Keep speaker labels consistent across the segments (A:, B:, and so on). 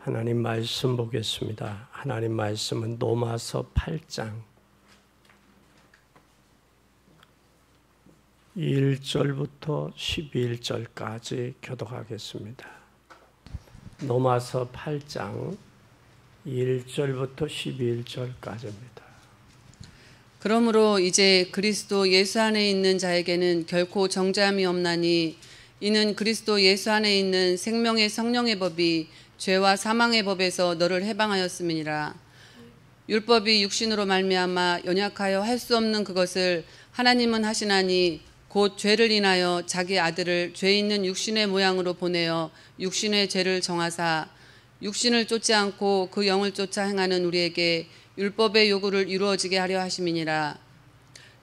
A: 하나님 말씀 보겠습니다. 하나님 말씀은 로마서 8장 1절부터 11절까지 교독하겠습니다. 로마서 8장 1절부터 11절까지입니다.
B: 그러므로 이제 그리스도 예수 안에 있는 자에게는 결코 정죄함이 없나니 이는 그리스도 예수 안에 있는 생명의 성령의 법이 죄와 사망의 법에서 너를 해방하였음이니라. 율법이 육신으로 말미암아 연약하여 할 수 없는 그것을 하나님은 하시나니 곧 죄를 인하여 자기 아들을 죄 있는 육신의 모양으로 보내어 육신의 죄를 정하사 육신을 쫓지 않고 그 영을 쫓아 행하는 우리에게 율법의 요구를 이루어지게 하려 하심이니라.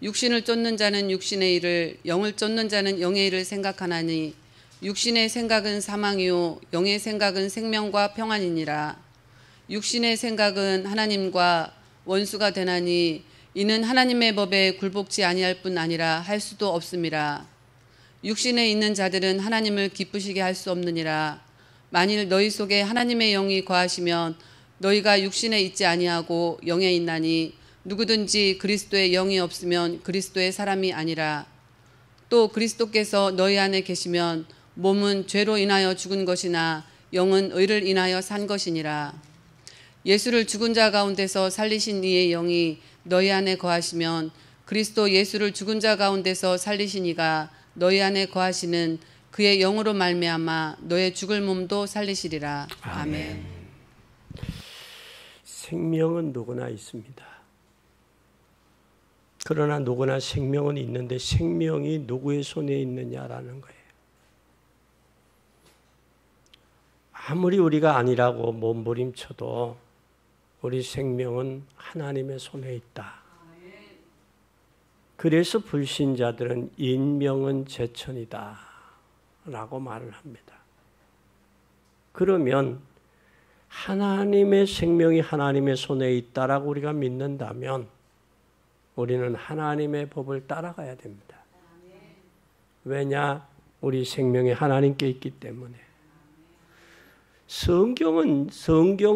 B: 육신을 쫓는 자는 육신의 일을, 영을 쫓는 자는 영의 일을 생각하나니 육신의 생각은 사망이요 영의 생각은 생명과 평안이니라. 육신의 생각은 하나님과 원수가 되나니 이는 하나님의 법에 굴복지 아니할 뿐 아니라 할 수도 없음이라. 육신에 있는 자들은 하나님을 기쁘시게 할 수 없느니라. 만일 너희 속에 하나님의 영이 거하시면 너희가 육신에 있지 아니하고 영에 있나니 누구든지 그리스도의 영이 없으면 그리스도의 사람이 아니라. 또 그리스도께서 너희 안에 계시면 몸은 죄로 인하여 죽은 것이나 영은 의를 인하여 산 것이니라. 예수를 죽은 자 가운데서 살리신 이의 영이 너희 안에 거하시면 그리스도 예수를 죽은 자 가운데서 살리신 이가 너희 안에 거하시는 그의 영으로 말미암아 너의 죽을 몸도 살리시리라. 아멘.
A: 생명은 누구나 있습니다. 그러나 누구나 생명은 있는데 생명이 누구의 손에 있느냐라는 거예요. 아무리 우리가 아니라고 몸부림쳐도 우리 생명은 하나님의 손에 있다. 그래서 불신자들은 인명은 제천이다 라고 말을 합니다. 그러면 하나님의 생명이 하나님의 손에 있다라고 우리가 믿는다면 우리는 하나님의 법을 따라가야 됩니다. 왜냐? 우리 생명이 하나님께 있기 때문에. 성경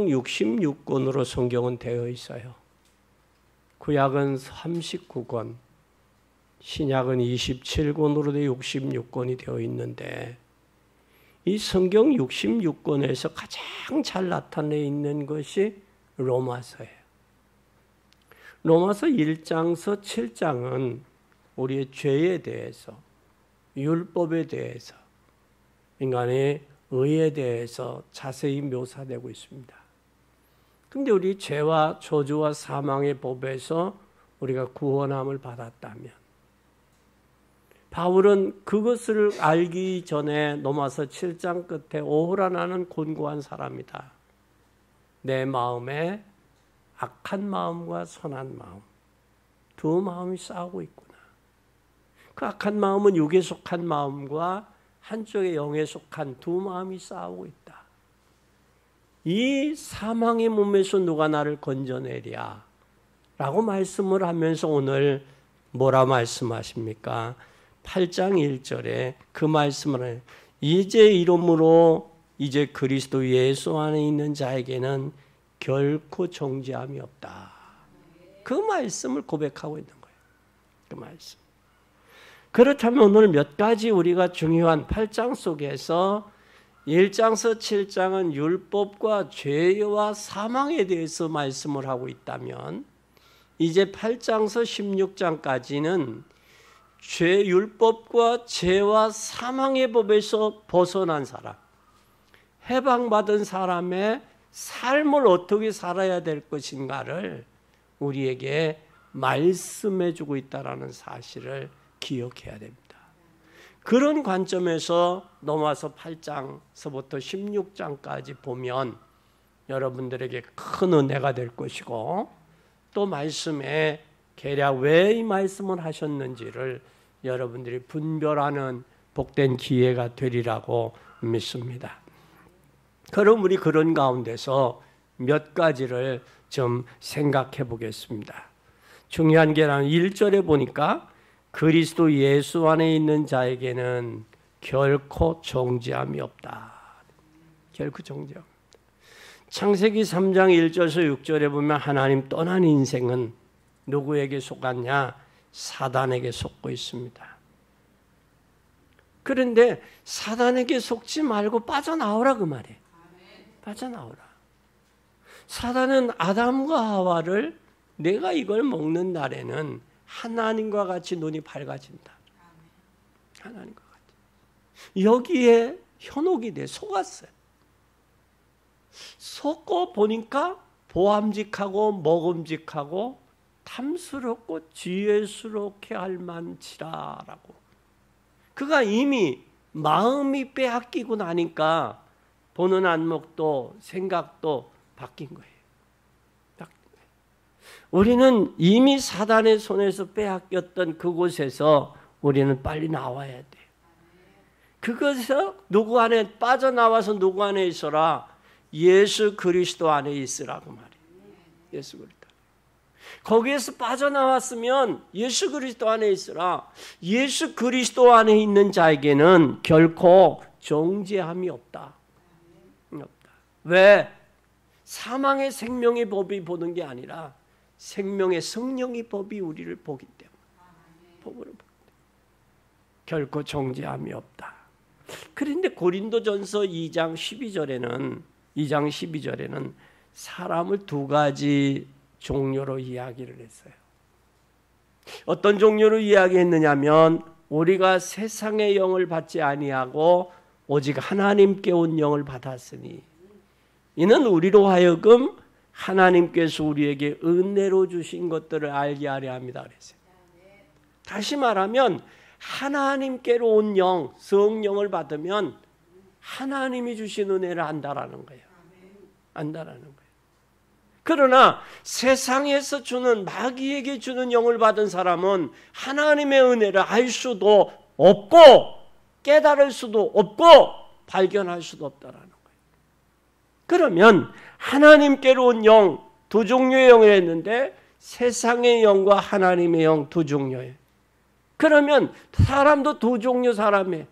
A: 66권으로 성경은 되어 있어요. 구약은 39권, 신약은 27권으로 66권이 되어 있는데 이 성경 66권에서 가장 잘 나타내 있는 것이 로마서예요. 로마서 1장서 7장은 우리의 죄에 대해서, 율법에 대해서, 인간의 의에 대해서 자세히 묘사되고 있습니다. 그런데 우리 죄와 저주와 사망의 법에서 우리가 구원함을 받았다면 바울은 그것을 알기 전에 로마서 7장 끝에 오호라 나는 곤고한 사람이다. 내 마음에 악한 마음과 선한 마음, 두 마음이 싸우고 있구나. 그 악한 마음은 육에 속한 마음과 한쪽의 영에 속한 두 마음이 싸우고 있다. 이 사망의 몸에서 누가 나를 건져내랴 라고 말씀을 하면서 오늘 뭐라 말씀하십니까? 8장 1절에 그 말씀을 해요. 이제 이러므로 이제 그리스도 예수 안에 있는 자에게는 결코 정죄함이 없다. 그 말씀을 고백하고 있는 거예요. 그 말씀. 그렇다면 오늘 몇 가지 우리가 중요한 8장 속에서 1장서 7장은 율법과 죄와 사망에 대해서 말씀을 하고 있다면 이제 8장서 16장까지는 율법과 죄와 사망의 법에서 벗어난 사람, 해방받은 사람의 삶을 어떻게 살아야 될 것인가를 우리에게 말씀해 주고 있다는 사실을 기억해야 됩니다. 그런 관점에서 넘어와서 8장서부터 16장까지 보면 여러분들에게 큰 은혜가 될 것이고 또 말씀에 계략 왜 이 말씀을 하셨는지를 여러분들이 분별하는 복된 기회가 되리라고 믿습니다. 그럼 우리 그런 가운데서 몇 가지를 좀 생각해 보겠습니다. 중요한 게는 1절에 보니까 그리스도 예수 안에 있는 자에게는 결코 정죄함이 없다. 결코 정죄함. 창세기 3장 1절에서 6절에 보면 하나님 떠난 인생은 누구에게 속았냐? 사단에게 속고 있습니다. 그런데 사단에게 속지 말고 빠져나오라 그 말이에요. 빠져나오라. 사단은 아담과 하와를 내가 이걸 먹는 날에는 하나님과 같이 눈이 밝아진다. 하나님과 같이. 여기에 현혹이 돼 속았어요. 속고 보니까 보암직하고 먹음직하고 탐스럽고 지혜스럽게 할 만치라라고. 그가 이미 마음이 빼앗기고 나니까 보는 안목도 생각도 바뀐 거예요. 우리는 이미 사단의 손에서 빼앗겼던 그곳에서 우리는 빨리 나와야 돼. 그것에서 누구 안에 빠져나와서 누구 안에 있어라? 예수 그리스도 안에 있으라고 말이에요. 예수 그리스도. 거기에서 빠져나왔으면 예수 그리스도 안에 있으라. 예수 그리스도 안에 있는 자에게는 결코 정죄함이 없다. 없다. 왜? 사망의 생명의 법이 보는 게 아니라 생명의 성령의 법이 우리를 보기 때문에. 법으로 보기 때문에. 결코 정죄함이 없다. 그런데 고린도전서 2장 12절에는 사람을 두 가지 종류로 이야기를 했어요. 어떤 종류로 이야기했느냐면 우리가 세상의 영을 받지 아니하고 오직 하나님께 온 영을 받았으니 이는 우리로 하여금 하나님께서 우리에게 은혜로 주신 것들을 알게 하려 합니다. 그랬어요. 다시 말하면 하나님께로 온 영, 성령을 받으면 하나님이 주신 은혜를 안다라는 거예요. 안다라는 거예요. 그러나 세상에서 주는 마귀에게 주는 영을 받은 사람은 하나님의 은혜를 알 수도 없고 깨달을 수도 없고 발견할 수도 없다라는 거예요. 그러면 하나님께로 온 영, 두 종류의 영을 했는데 세상의 영과 하나님의 영 두 종류예요. 그러면 사람도 두 종류 사람이에요.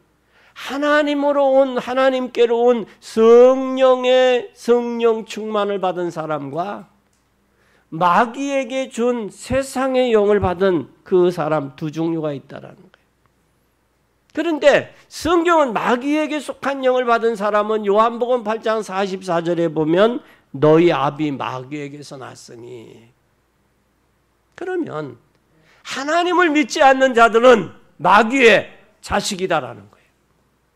A: 하나님으로 온 하나님께로 온 성령의 성령 충만을 받은 사람과 마귀에게 준 세상의 영을 받은 그 사람 두 종류가 있다라는 거예요. 그런데 성경은 마귀에게 속한 영을 받은 사람은 요한복음 8장 44절에 보면 너희 아비 마귀에게서 났으니. 그러면 하나님을 믿지 않는 자들은 마귀의 자식이다라는 거예요.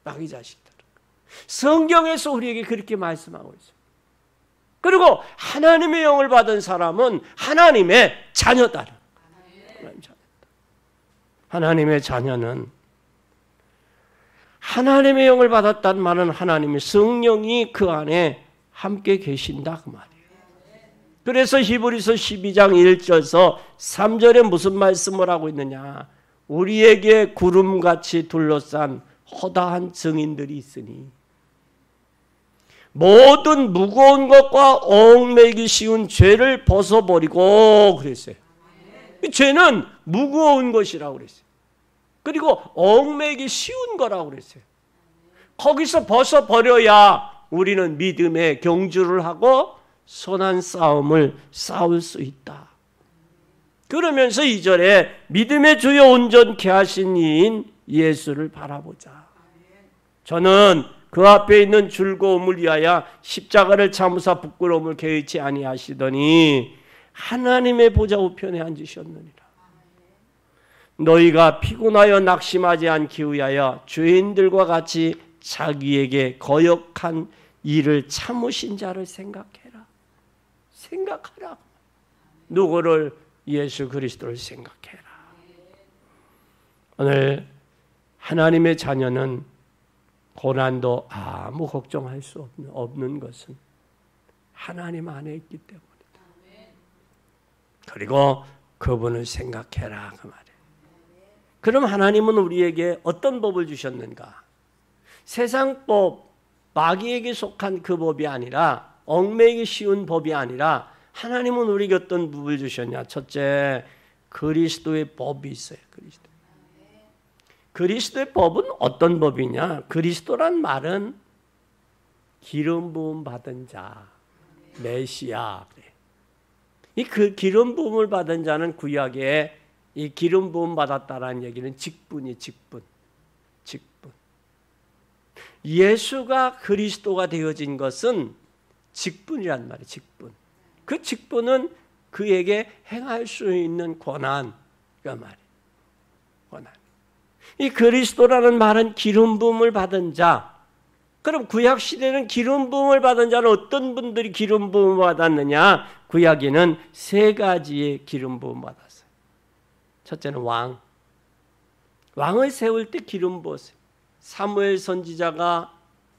A: 마귀 자식이다. 성경에서 우리에게 그렇게 말씀하고 있어요. 그리고 하나님의 영을 받은 사람은 하나님의 자녀다. 하나님의 자녀는 하나님의 영을 받았다는 말은 하나님의 성령이 그 안에 함께 계신다 그 말이에요. 그래서 히브리서 12장 1절에서 3절에 무슨 말씀을 하고 있느냐? 우리에게 구름같이 둘러싼 허다한 증인들이 있으니 모든 무거운 것과 얽매이기 쉬운 죄를 벗어버리고 그랬어요. 죄는 무거운 것이라고 그랬어요. 그리고 얽매이기 쉬운 거라고 그랬어요. 거기서 벗어버려야 우리는 믿음의 경주를 하고 선한 싸움을 싸울 수 있다. 그러면서 2절에 믿음의 주요 온전케 하신 이인 예수를 바라보자. 저는 그 앞에 있는 즐거움을 위하여 십자가를 참으사 부끄러움을 개의치 아니하시더니 하나님의 보좌 우편에 앉으셨느니라. 너희가 피곤하여 낙심하지 않기 위하여 죄인들과 같이 자기에게 거역한 일을 참으신 자를 생각해라. 생각하라. 누구를? 예수 그리스도를 생각해라. 오늘 하나님의 자녀는 고난도 아무 걱정할 수 없는 것은 하나님 안에 있기 때문이다. 그리고 그분을 생각해라 그 말이에요. 그럼 하나님은 우리에게 어떤 법을 주셨는가? 세상 법, 마귀에게 속한 그 법이 아니라 얽매이기 쉬운 법이 아니라 하나님은 우리에게 어떤 법을 주셨냐? 첫째, 그리스도의 법이 있어요. 그리스도의 법은 어떤 법이냐? 그리스도란 말은 기름 부음 받은 자, 메시아. 그 기름 부음을 받은 자는 구약에 이 기름 부음 받았다라는 얘기는 직분이 직분. 예수가 그리스도가 되어진 것은 직분이란 말이에요. 직분. 그 직분은 그에게 행할 수 있는 권한이란 말이에요. 권한. 이 그리스도라는 말은 기름 부음을 받은 자. 그럼 구약 시대는 기름 부음을 받은 자는 어떤 분들이 기름 부음을 받았느냐? 구약에는 세 가지의 기름 부음 받았어요. 첫째는 왕. 왕을 세울 때 기름 부었어요. 사무엘 선지자가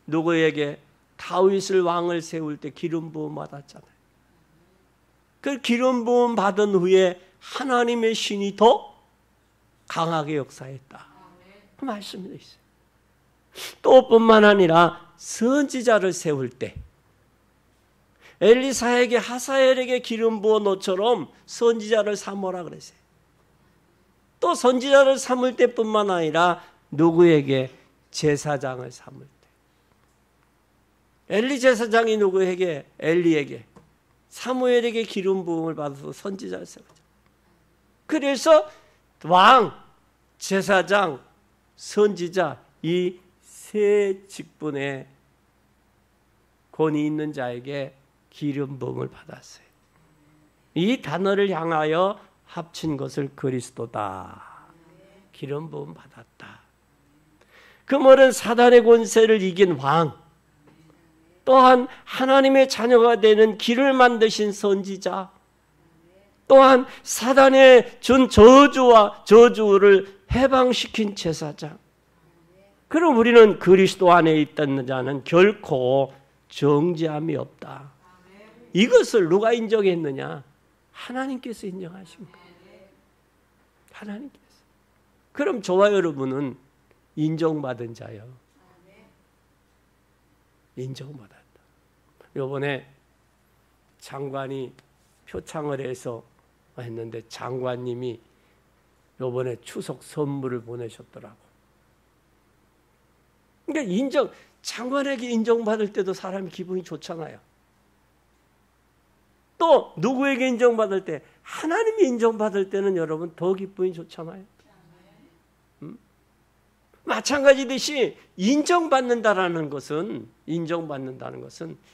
A: 누구에게 다윗을 왕을 세울 때 기름 부음 받았잖아요. 그 기름 부음 받은 후에 하나님의 신이 더 강하게 역사했다. 그 말씀이 있어요. 또 뿐만 아니라 선지자를 세울 때 엘리사에게 하사엘에게 기름 부어 놓처럼 선지자를 삼으라 그랬어요. 또 선지자를 삼을 때뿐만 아니라 누구에게 제사장을 삼을 때 엘리 제사장이 누구에게 엘리에게 사무엘에게 기름 부음을 받아서 선지자를 세우죠. 그래서 왕, 제사장, 선지자 이 세 직분의 권위 있는 자에게 기름 부음을 받았어요. 이 단어를 향하여 합친 것을 그리스도다. 기름 부음 받았다. 그 말은 사단의 권세를 이긴 왕, 또한 하나님의 자녀가 되는 길을 만드신 선지자, 또한 사단의 준 저주와 저주를 해방시킨 제사장. 그럼 우리는 그리스도 안에 있던 자는 결코 정죄함이 없다. 이것을 누가 인정했느냐? 하나님께서 인정하신 거예요. 하나님께서. 그럼 저와 여러분은 인정받은 자요. 인정받았다. 이번에 장관이 표창을 해서 했는데 장관님이 이번에 추석 선물을 보내셨더라고. 그러니까 장관에게 인정받을 때도 사람이 기분이 좋잖아요. 또 누구에게 인정받을 때, 하나님이 인정받을 때는 여러분 더 기분이 좋잖아요. 마찬가지듯이 인정받는다는 것은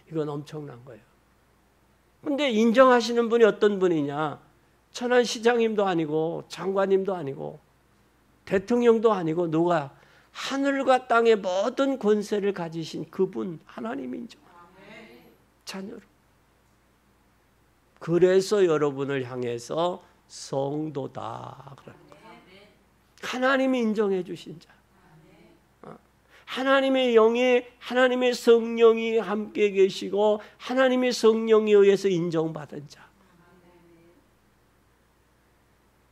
A: 이건 엄청난 거예요. 근데 인정하시는 분이 어떤 분이냐? 천안시장님도 아니고 장관님도 아니고 대통령도 아니고 누가? 하늘과 땅의 모든 권세를 가지신 그분 하나님이 인정합니다. 자녀로. 그래서 여러분을 향해서 성도다 그러는 거예요. 하나님이 인정해 주신 자. 하나님의 영이, 하나님의 성령이 함께 계시고 하나님의 성령에 의해서 인정받은 자.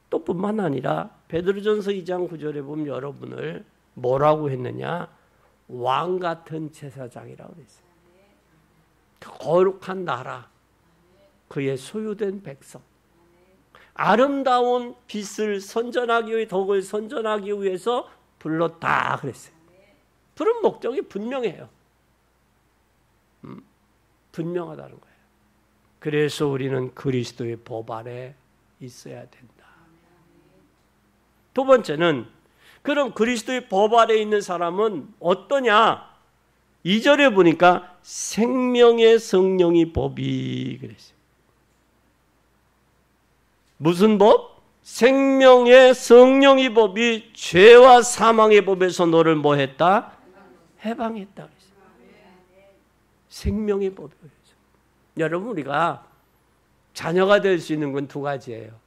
A: 또 뿐만 아니라 베드로전서 2장 9절에 보면 여러분을 뭐라고 했느냐? 왕 같은 제사장이라고 했어요. 거룩한 나라, 그의 소유된 백성, 아름다운 빛을 선전하기 위해, 덕을 선전하기 위해서 불렀다 그랬어요. 부른 목적이 분명해요. 분명하다는 거예요. 그래서 우리는 그리스도의 법 아래 있어야 된다. 두 번째는, 그럼 그리스도의 법 아래 있는 사람은 어떠냐? 2절에 보니까 생명의 성령이 법이 그랬어요. 무슨 법? 생명의 성령이 법이 죄와 사망의 법에서 너를 뭐 했다? 해방했다 그랬어요. 생명의 법이 그랬어요. 여러분, 우리가 자녀가 될 수 있는 건 두 가지예요.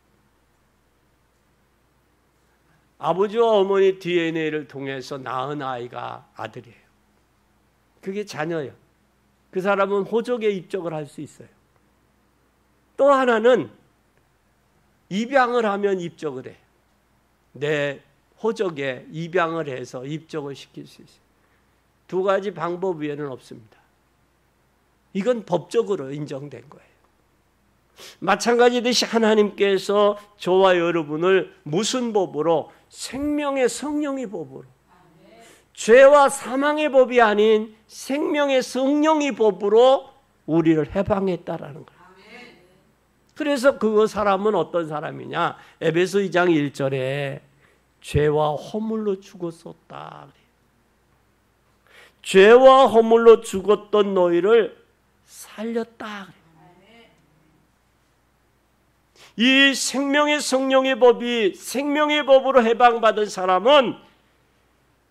A: 아버지와 어머니 DNA를 통해서 낳은 아이가 아들이에요. 그게 자녀예요. 그 사람은 호적에 입적을 할 수 있어요. 또 하나는 입양을 하면 입적을 해요. 내 호적에 입양을 해서 입적을 시킬 수 있어요. 두 가지 방법 외에는 없습니다. 이건 법적으로 인정된 거예요. 마찬가지듯이 하나님께서 저와 여러분을 무슨 법으로? 생명의 성령의 법으로. 죄와 사망의 법이 아닌 생명의 성령의 법으로 우리를 해방했다라는 거예요. 그래서 그 사람은 어떤 사람이냐? 에베소 2장 1절에 죄와 허물로 죽었었다. 죄와 허물로 죽었던 너희를 살렸다. 이 생명의 성령의 법이 생명의 법으로 해방받은 사람은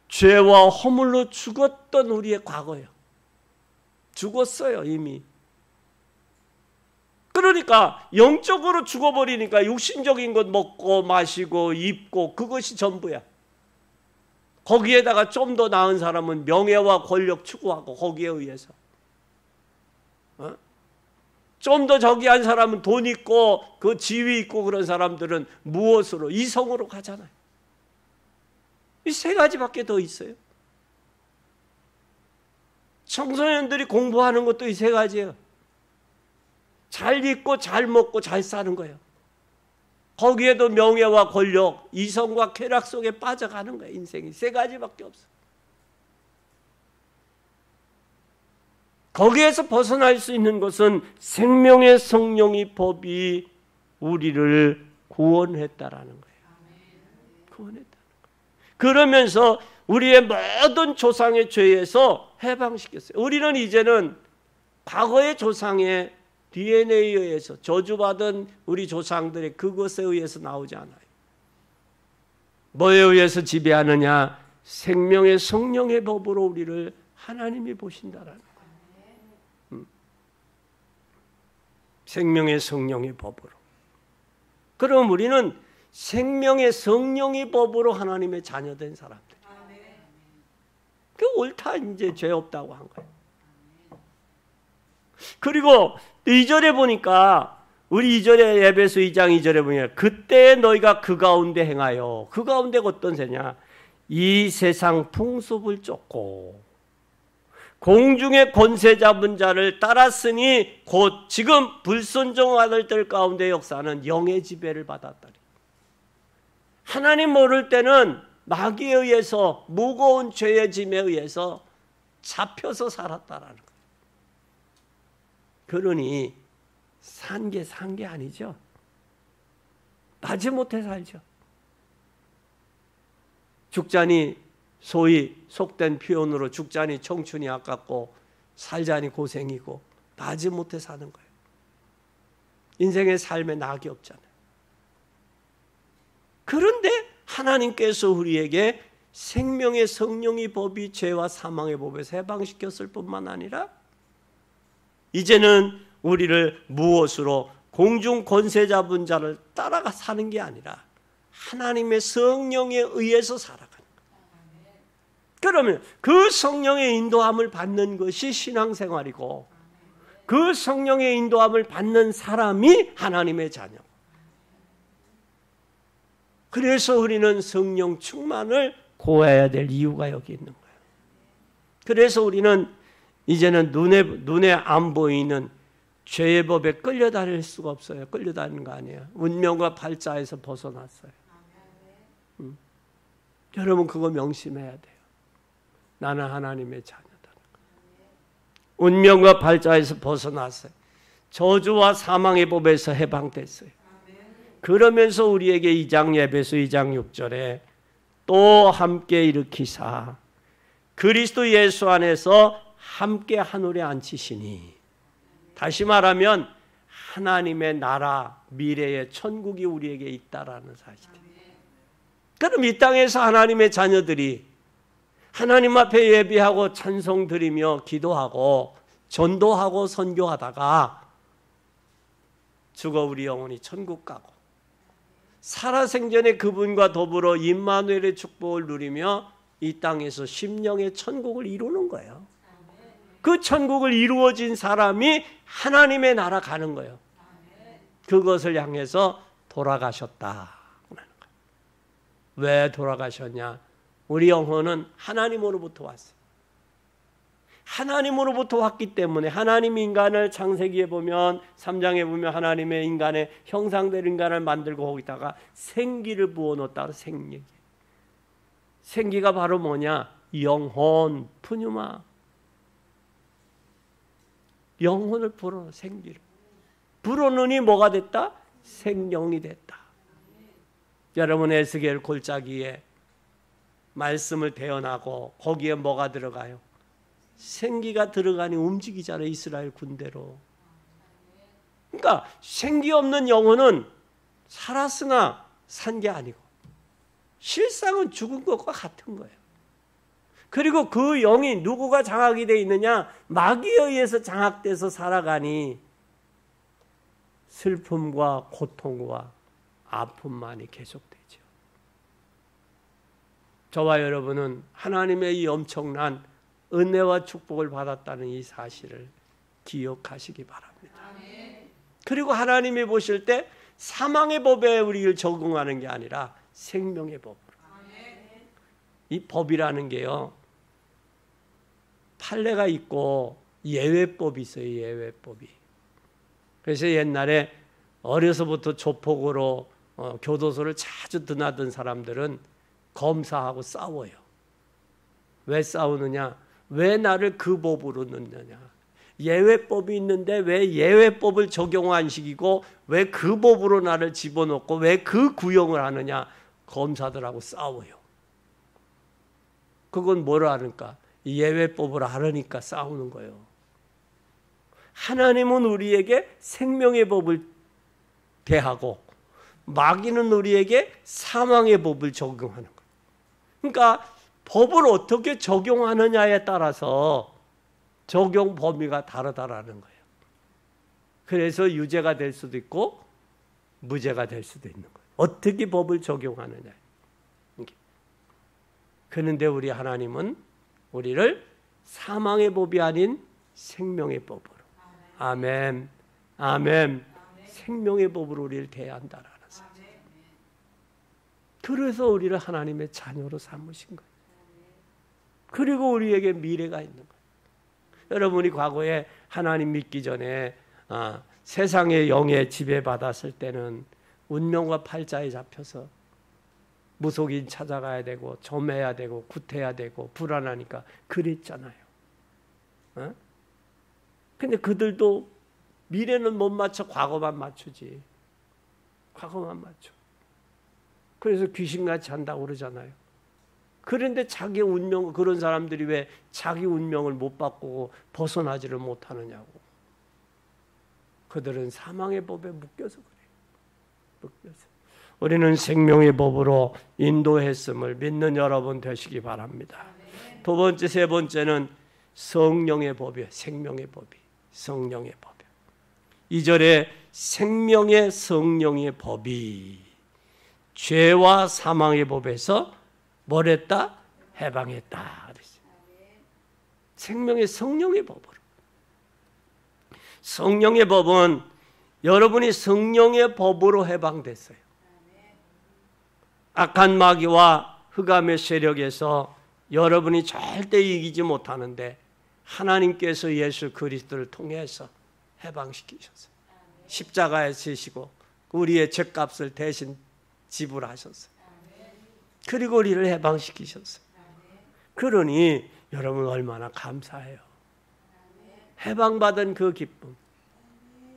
A: 죄와 허물로 죽었던 우리의 과거예요. 죽었어요, 이미. 그러니까 영적으로 죽어버리니까 육신적인 것 먹고 마시고 입고 그것이 전부야. 거기에다가 좀 더 나은 사람은 명예와 권력 추구하고 거기에 의해서. 좀 더 저기한 사람은 돈 있고 그 지위 있고 그런 사람들은 무엇으로? 이성으로 가잖아요. 이 세 가지밖에 더 있어요. 청소년들이 공부하는 것도 이 세 가지예요. 잘 입고 잘 먹고 잘 사는 거예요. 거기에도 명예와 권력, 이성과 쾌락 속에 빠져가는 거예요. 인생이 세 가지밖에 없어요. 거기에서 벗어날 수 있는 것은 생명의 성령의 법이 우리를 구원했다라는 거예요. 구원했다는 거예요. 그러면서 우리의 모든 조상의 죄에서 해방시켰어요. 우리는 이제는 과거의 조상의 DNA에 의해서 저주받은 우리 조상들의 그것에 의해서 나오지 않아요. 뭐에 의해서 지배하느냐? 생명의 성령의 법으로 우리를 하나님이 보신다라는 거예요. 생명의 성령의 법으로. 그럼 우리는 생명의 성령의 법으로 하나님의 자녀된 사람들. 그 옳다, 이제 죄 없다고 한 거예요. 그리고 2절에 보니까 우리 2절에 에베소 2장 2절에 보면 그때 너희가 그 가운데 행하여, 그 가운데가 어떤 새냐? 이 세상 풍습을 쫓고 공중의 권세 잡은 자를 따랐으니 곧 지금 불순종 아들들 가운데 역사하는 영의 지배를 받았다니. 하나님 모를 때는 마귀에 의해서 무거운 죄의 짐에 의해서 잡혀서 살았다라는 거예요. 그러니 산 게 아니죠. 마지못해 살죠. 죽자니, 소위 속된 표현으로 죽자니 청춘이 아깝고 살자니 고생이고 마지못해 사는 거예요. 인생의 삶에 낙이 없잖아요. 그런데 하나님께서 우리에게 생명의 성령의 법이 죄와 사망의 법에서 해방시켰을 뿐만 아니라 이제는 우리를 무엇으로? 공중 권세 잡은 자를 따라가 사는 게 아니라 하나님의 성령에 의해서 살아가는 거예요. 그러면 그 성령의 인도함을 받는 것이 신앙생활이고 그 성령의 인도함을 받는 사람이 하나님의 자녀. 그래서 우리는 성령 충만을 구해야 될 이유가 여기 있는 거예요. 그래서 우리는 이제는 눈에 안 보이는 죄의 법에 끌려다닐 수가 없어요. 끌려다니는 거 아니에요. 운명과 팔자에서 벗어났어요. 여러분 그거 명심해야 돼요. 나는 하나님의 자녀다. 운명과 팔자에서 벗어났어요. 저주와 사망의 법에서 해방됐어요. 그러면서 우리에게 에베소 2장 6절에 또 함께 일으키사 그리스도 예수 안에서 함께 하늘에 앉히시니, 다시 말하면 하나님의 나라 미래의 천국이 우리에게 있다라는 사실이에요. 그럼 이 땅에서 하나님의 자녀들이 하나님 앞에 예배하고 찬송 드리며 기도하고 전도하고 선교하다가 죽어 우리 영혼이 천국 가고 살아생전에 그분과 더불어 임마누엘의 축복을 누리며 이 땅에서 심령의 천국을 이루는 거예요. 그 천국을 이루어진 사람이 하나님의 나라 가는 거예요. 그것을 향해서 돌아가셨다. 왜 돌아가셨냐? 우리 영혼은 하나님으로부터 왔어요. 하나님으로부터 왔기 때문에 하나님 인간을 창세기에 보면 3장에 보면 하나님의 인간의 형상대로 인간을 만들고 거기다가 생기를 부어놓았다. 생기가 바로 뭐냐? 영혼, 푸뉴마. 영혼을 불어넣어 생기를. 불어넣으니 뭐가 됐다? 생명이 됐다. 여러분 에스겔 골짜기에 말씀을 대언하고 거기에 뭐가 들어가요? 생기가 들어가니 움직이잖아요. 이스라엘 군대로. 그러니까 생기 없는 영혼은 살았으나 산 게 아니고 실상은 죽은 것과 같은 거예요. 그리고 그 영이 누구가 장악이 되어 있느냐? 마귀에 의해서 장악돼서 살아가니 슬픔과 고통과 아픔만이 계속되죠. 저와 여러분은 하나님의 이 엄청난 은혜와 축복을 받았다는 이 사실을 기억하시기 바랍니다. 그리고 하나님이 보실 때 사망의 법에 우리를 적용하는 게 아니라 생명의 법으로. 이 법이라는 게요, 판례가 있고 예외법이 있어요. 예외법이. 그래서 옛날에 어려서부터 조폭으로 교도소를 자주 드나든 사람들은 검사하고 싸워요. 왜 싸우느냐? 왜 나를 그 법으로 넣느냐? 예외법이 있는데 왜 예외법을 적용 안 시키고 왜 그 법으로 나를 집어넣고 왜 그 구형을 하느냐? 검사들하고 싸워요. 그건 뭐라 하니까? 예외법을 알으니까 싸우는 거예요. 하나님은 우리에게 생명의 법을 대하고 마귀는 우리에게 사망의 법을 적용하는 거예요. 그러니까 법을 어떻게 적용하느냐에 따라서 적용 범위가 다르다라는 거예요. 그래서 유죄가 될 수도 있고 무죄가 될 수도 있는 거예요. 어떻게 법을 적용하느냐. 그런데 우리 하나님은 우리를 사망의 법이 아닌 생명의 법으로, 아멘, 아멘, 생명의 법으로 우리를 대한다라는 사실. 그래서 우리를 하나님의 자녀로 삼으신 거예요. 그리고 우리에게 미래가 있는 거예요. 여러분이 과거에 하나님 믿기 전에 세상의 영에 지배받았을 때는 운명과 팔자에 잡혀서 무속인 찾아가야 되고 점해야 되고 굿해야 되고 불안하니까 그랬잖아요. 근데 그들도 미래는 못 맞춰 과거만 맞추지. 과거만 맞춰. 그래서 귀신같이 한다고 그러잖아요. 그런데 자기 운명, 그런 사람들이 왜 자기 운명을 못 바꾸고 벗어나지를 못하느냐고. 그들은 사망의 법에 묶여서 그래요. 묶여서. 우리는 생명의 법으로 인도했음을 믿는 여러분 되시기 바랍니다. 두 번째, 세 번째는 성령의 법이에요. 생명의 법이. 성령의 법이에요. 2절에 생명의 성령의 법이 죄와 사망의 법에서 뭘 했다? 해방했다. 생명의 성령의 법으로. 성령의 법은 여러분이 성령의 법으로 해방됐어요. 악한 마귀와 흑암의 세력에서 여러분이 절대 이기지 못하는데 하나님께서 예수 그리스도를 통해서 해방시키셨어요. 십자가에 지시고 우리의 죄값을 대신 지불하셨어요. 그리고 우리를 해방시키셨어요. 그러니 여러분 얼마나 감사해요. 해방받은 그 기쁨.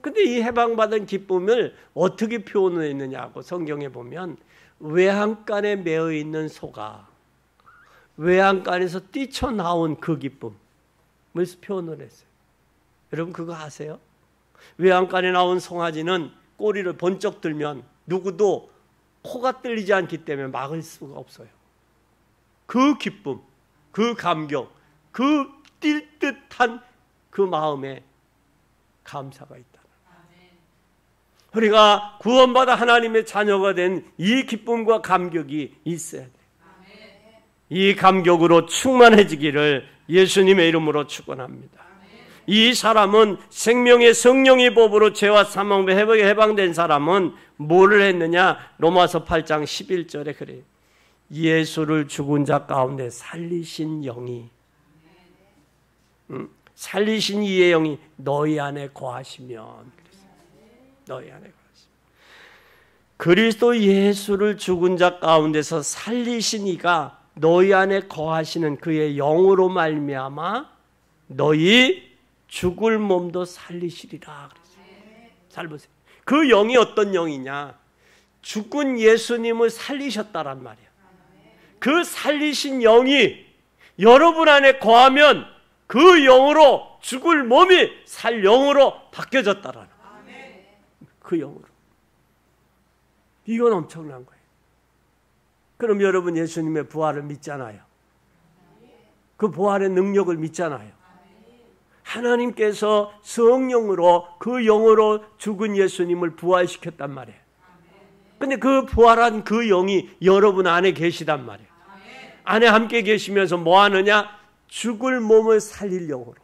A: 근데 이 해방받은 기쁨을 어떻게 표현했느냐고 성경에 보면 외양간에 매어 있는 소가 외양간에서 뛰쳐나온 그 기쁨을 표현을 했어요. 여러분 그거 아세요? 외양간에 나온 송아지는 꼬리를 번쩍 들면 누구도 코가 뚫리지 않기 때문에 막을 수가 없어요. 그 기쁨, 그 감격, 그 뛸 듯한 그 마음에 감사가 있다. 우리가 구원받아 하나님의 자녀가 된 이 기쁨과 감격이 있어야 돼요. 이 감격으로 충만해지기를 예수님의 이름으로 축원합니다. 이 사람은 생명의 성령의 법으로 죄와 사망에 해방된 사람은 뭐를 했느냐? 로마서 8장 11절에 그래요. 예수를 죽은 자 가운데 살리신 영이 살리신 이의 영이 너희 안에 거하시면 너희 안에 거하시면 그리스도 예수를 죽은 자 가운데서 살리신 이가 너희 안에 거하시는 그의 영으로 말미암아 너희 죽을 몸도 살리시리라 그랬어요. 잘 보세요. 그 영이 어떤 영이냐? 죽은 예수님을 살리셨다란 말이에요. 그 살리신 영이 여러분 안에 거하면 그 영으로 죽을 몸이 살 영으로 바뀌어졌다라는 거예요. 그 영으로. 이건 엄청난 거예요. 그럼 여러분 예수님의 부활을 믿잖아요. 그 부활의 능력을 믿잖아요. 하나님께서 성령으로 그 영으로 죽은 예수님을 부활시켰단 말이에요. 근데 그 부활한 그 영이 여러분 안에 계시단 말이에요. 안에 함께 계시면서 뭐 하느냐? 죽을 몸을 살릴 영으로.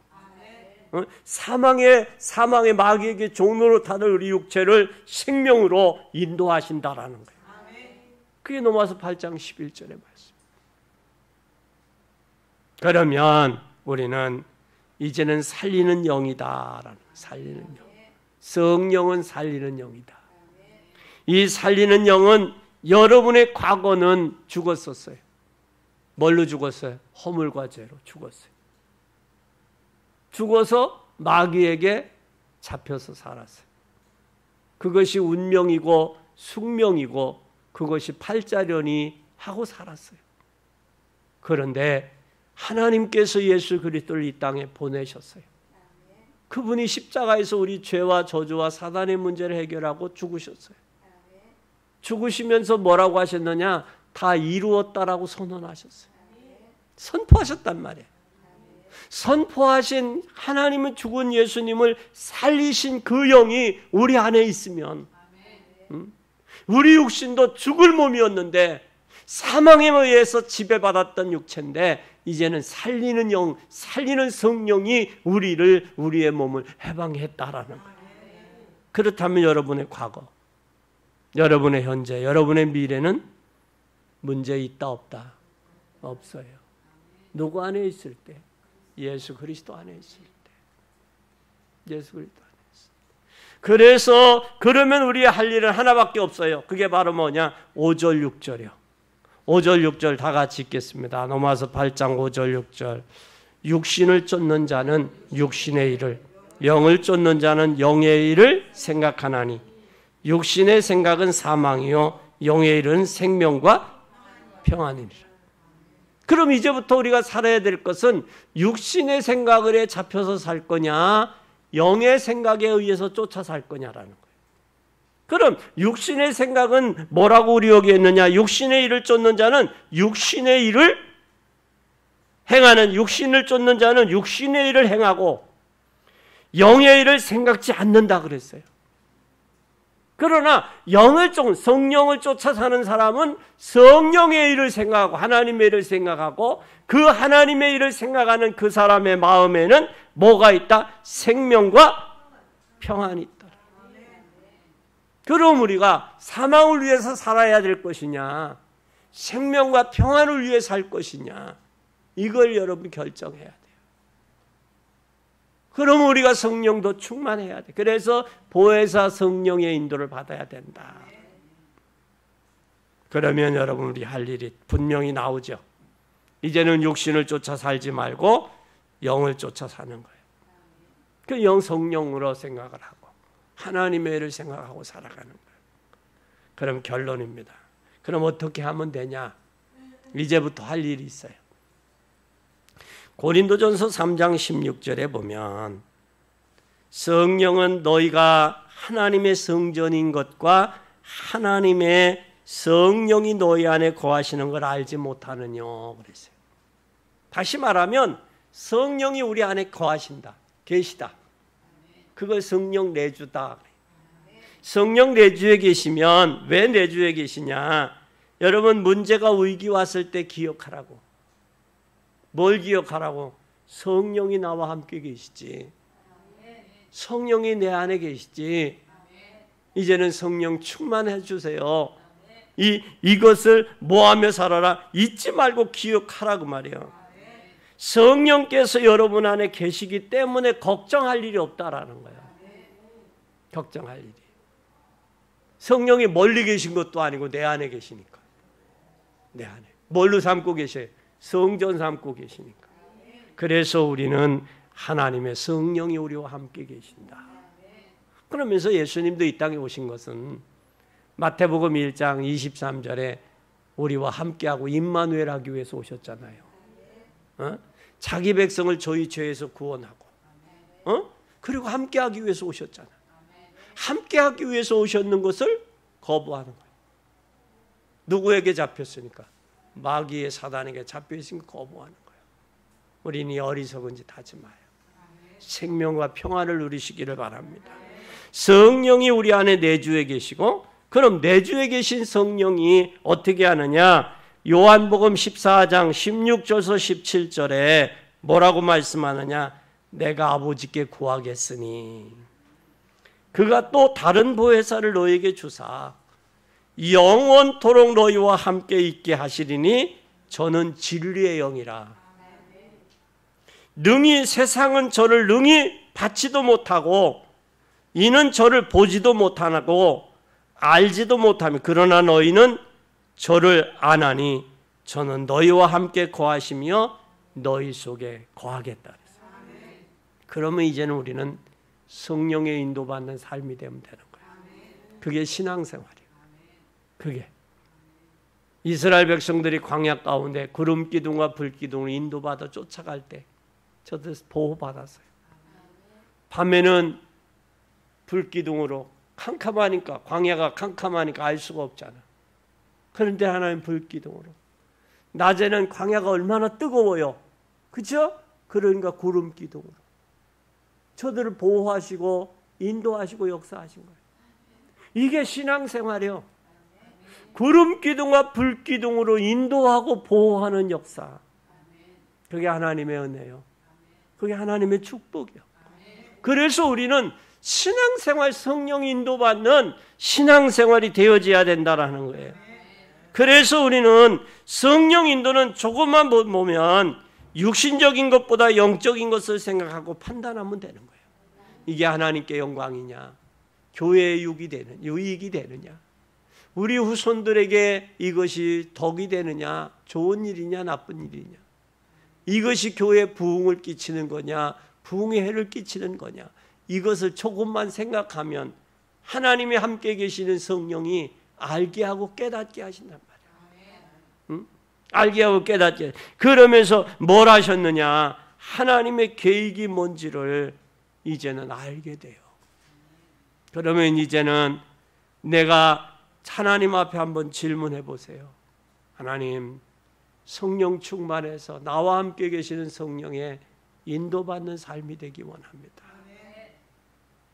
A: 사망의 마귀에게 종로로 타는 우리 육체를 생명으로 인도하신다라는 거예요. 그게 로마서 8장 11절의 말씀. 그러면 우리는 이제는 살리는 영이다라는, 살리는 영. 성령은 살리는 영이다. 이 살리는 영은 여러분의 과거는 죽었었어요. 뭘로 죽었어요? 허물과 죄로 죽었어요. 죽어서 마귀에게 잡혀서 살았어요. 그것이 운명이고 숙명이고 그것이 팔자련이 하고 살았어요. 그런데 하나님께서 예수 그리스도를 이 땅에 보내셨어요. 그분이 십자가에서 우리 죄와 저주와 사단의 문제를 해결하고 죽으셨어요. 죽으시면서 뭐라고 하셨느냐? 다 이루었다라고 선언하셨어요. 선포하셨단 말이에요. 선포하신 하나님은 죽은 예수님을 살리신 그 영이 우리 안에 있으면 우리 육신도 죽을 몸이었는데 사망에 의해서 지배받았던 육체인데 이제는 살리는 영, 살리는 성령이 우리의 몸을 해방했다라는 거예요. 그렇다면 여러분의 과거, 여러분의 현재, 여러분의 미래는 문제 있다 없다? 없어요. 누구 안에 있을 때? 예수 그리스도 안에 있을 때. 예수 그리스도 안에 있을 때. 그래서 그러면 우리의 할 일은 하나밖에 없어요. 그게 바로 뭐냐? 5절 6절이요. 5절 6절 다 같이 읽겠습니다. 로마서 8장 5절 6절. 육신을 쫓는 자는 육신의 일을, 영을 쫓는 자는 영의 일을 생각하나니 육신의 생각은 사망이요 영의 일은 생명과 평안이니라. 그럼 이제부터 우리가 살아야 될 것은 육신의 생각에 잡혀서 살 거냐, 영의 생각에 의해서 쫓아 살 거냐라는 거예요. 그럼 육신의 생각은 뭐라고 우리 여기 했느냐? 육신의 일을 쫓는 자는 육신의 일을 행하는, 육신을 쫓는 자는 육신의 일을 행하고 영의 일을 생각지 않는다 그랬어요. 그러나 성령을 쫓아 사는 사람은 성령의 일을 생각하고 하나님의 일을 생각하고 그 하나님의 일을 생각하는 그 사람의 마음에는 뭐가 있다? 생명과 평안이 있다. 그럼 우리가 사망을 위해서 살아야 될 것이냐, 생명과 평안을 위해 살 것이냐, 이걸 여러분 결정해야 돼요. 그럼 우리가 성령도 충만해야 돼. 그래서 보혜사 성령의 인도를 받아야 된다. 그러면 여러분 우리 할 일이 분명히 나오죠. 이제는 육신을 쫓아 살지 말고 영을 쫓아 사는 거예요. 그 영 성령으로 생각을 하고 하나님의 일을 생각하고 살아가는 거예요. 그럼 결론입니다. 그럼 어떻게 하면 되냐? 이제부터 할 일이 있어요. 고린도전서 3장 16절에 보면 성령은 너희가 하나님의 성전인 것과 하나님의 성령이 너희 안에 거하시는 걸 알지 못하느냐 그랬어요. 다시 말하면 성령이 우리 안에 거하신다, 계시다. 그걸 성령 내주다. 성령 내주에 계시면 왜 내주에 계시냐? 여러분 문제가 위기 왔을 때 기억하라고. 뭘 기억하라고? 성령이 나와 함께 계시지. 성령이 내 안에 계시지. 이제는 성령 충만해 주세요. 이것을 뭐하며 살아라? 잊지 말고 기억하라고 말이에요. 성령께서 여러분 안에 계시기 때문에 걱정할 일이 없다라는 거예요. 걱정할 일이. 성령이 멀리 계신 것도 아니고 내 안에 계시니까. 내 안에. 뭘로 삼고 계셔요? 성전 삼고 계시니까. 그래서 우리는 하나님의 성령이 우리와 함께 계신다. 그러면서 예수님도 이 땅에 오신 것은 마태복음 1장 23절에 우리와 함께하고 임마누엘 하기 위해서 오셨잖아요. 자기 백성을 저희 죄에서 구원하고 그리고 함께하기 위해서 오셨잖아요. 함께하기 위해서 오셨는 것을 거부하는 거예요. 누구에게 잡혔으니까? 마귀의 사단에게 잡혀있으니까 거부하는 거예요. 우리는 이 어리석은 짓 하지 마요. 생명과 평안을 누리시기를 바랍니다. 성령이 우리 안에 내주에 계시고, 그럼 내주에 계신 성령이 어떻게 하느냐? 요한복음 14장 16절에서 17절에 뭐라고 말씀하느냐? 내가 아버지께 구하겠으니 그가 또 다른 보혜사를 너에게 주사 영원토록 너희와 함께 있게 하시리니 저는 진리의 영이라. 능히 세상은 저를 능히 받지도 못하고 이는 저를 보지도 못하고 알지도 못하며 그러나 너희는 저를 아나니 저는 너희와 함께 거하시며 너희 속에 거하겠다. 그러면 이제는 우리는 성령의 인도받는 삶이 되면 되는 거예요. 그게 신앙생활이에요. 그게 이스라엘 백성들이 광야 가운데 구름 기둥과 불 기둥을 인도받아 쫓아갈 때 저도 보호받았어요. 밤에는 불 기둥으로 캄캄하니까, 광야가 캄캄하니까 알 수가 없잖아. 그런데 하나님 불 기둥으로. 낮에는 광야가 얼마나 뜨거워요. 그렇죠? 그러니까 구름 기둥으로 저들을 보호하시고 인도하시고 역사하신 거예요. 이게 신앙생활이요. 구름 기둥과 불 기둥으로 인도하고 보호하는 역사. 그게 하나님의 은혜요. 그게 하나님의 축복이요. 그래서 우리는 신앙생활, 성령 인도받는 신앙생활이 되어져야 된다라는 거예요. 그래서 우리는 성령 인도는 조금만 보면 육신적인 것보다 영적인 것을 생각하고 판단하면 되는 거예요. 이게 하나님께 영광이냐, 교회의 유익이 되느냐, 우리 후손들에게 이것이 덕이 되느냐, 좋은 일이냐, 나쁜 일이냐, 이것이 교회에 부흥을 끼치는 거냐, 부흥에 해를 끼치는 거냐, 이것을 조금만 생각하면 하나님이 함께 계시는 성령이 알게 하고 깨닫게 하신단 말이에요. 응? 알게 하고 깨닫게. 그러면서 뭘 하셨느냐? 하나님의 계획이 뭔지를 이제는 알게 돼요. 그러면 이제는 내가 하나님 앞에 한번 질문해 보세요. 하나님, 성령 충만해서 나와 함께 계시는 성령의 인도받는 삶이 되기 원합니다.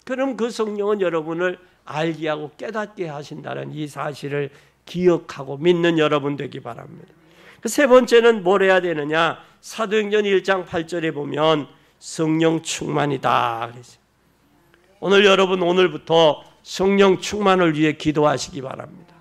A: 그럼 그 성령은 여러분을 알게 하고 깨닫게 하신다는 이 사실을 기억하고 믿는 여러분 되기 바랍니다. 그 세 번째는 뭘 해야 되느냐? 사도행전 1장 8절에 보면 성령 충만이다 그랬어요. 오늘 여러분, 오늘부터 성령 충만을 위해 기도하시기 바랍니다.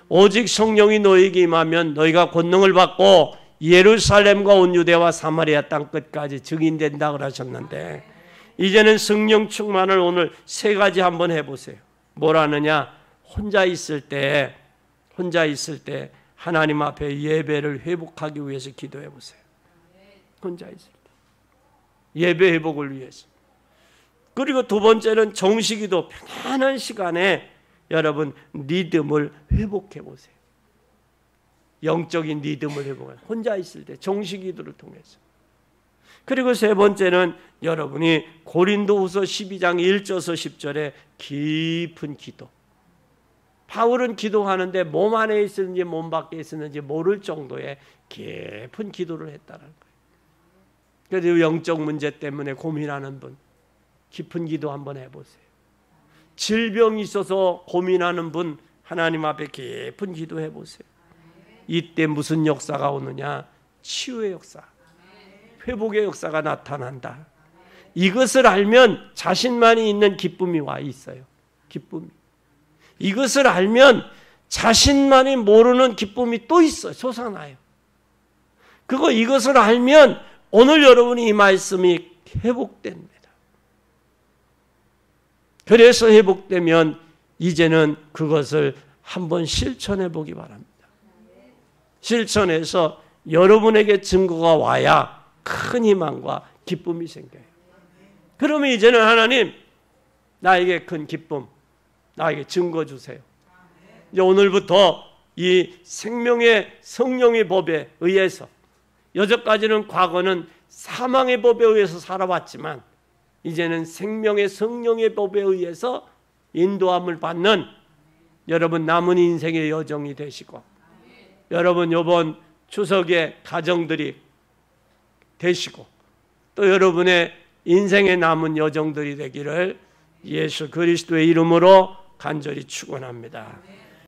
A: 오직 성령이 너에게 임하면 너희가 권능을 받고 예루살렘과 온 유대와 사마리아 땅 끝까지 증인된다 그러셨는데, 이제는 성령 충만을 오늘 세 가지 한번 해보세요. 뭐라느냐? 혼자 있을 때 하나님 앞에 예배를 회복하기 위해서 기도해 보세요. 혼자 있을 때 예배 회복을 위해서. 그리고 두 번째는 정식기도, 편안한 시간에 여러분 리듬을 회복해 보세요. 영적인 리듬을 회복해. 혼자 있을 때 정식기도를 통해서. 그리고 세 번째는 여러분이 고린도후서 12장 1절에서 10절에 깊은 기도. 바울은 기도하는데 몸 안에 있었는지 몸 밖에 있었는지 모를 정도의 깊은 기도를 했다는 거예요. 그래서 영적 문제 때문에 고민하는 분, 깊은 기도 한번 해보세요. 질병이 있어서 고민하는 분, 하나님 앞에 깊은 기도 해보세요. 이때 무슨 역사가 오느냐? 치유의 역사, 회복의 역사가 나타난다. 이것을 알면 자신만이 있는 기쁨이 와 있어요. 기쁨이. 이것을 알면 자신만이 모르는 기쁨이 또 있어요. 솟아나요. 이것을 알면 오늘 여러분이 이 말씀이 회복됩니다. 그래서 회복되면 이제는 그것을 한번 실천해 보기 바랍니다. 실천해서 여러분에게 증거가 와야 큰 희망과 기쁨이 생겨요. 그러면 이제는 하나님 나에게 큰 기쁨, 나에게 증거 주세요. 이제 오늘부터 이 생명의 성령의 법에 의해서, 여태까지는 과거는 사망의 법에 의해서 살아왔지만 이제는 생명의 성령의 법에 의해서 인도함을 받는 여러분 남은 인생의 여정이 되시고, 여러분 이번 추석의 가정들이 되시고, 또 여러분의 인생의 남은 여정들이 되기를 예수 그리스도의 이름으로 간절히 축원합니다.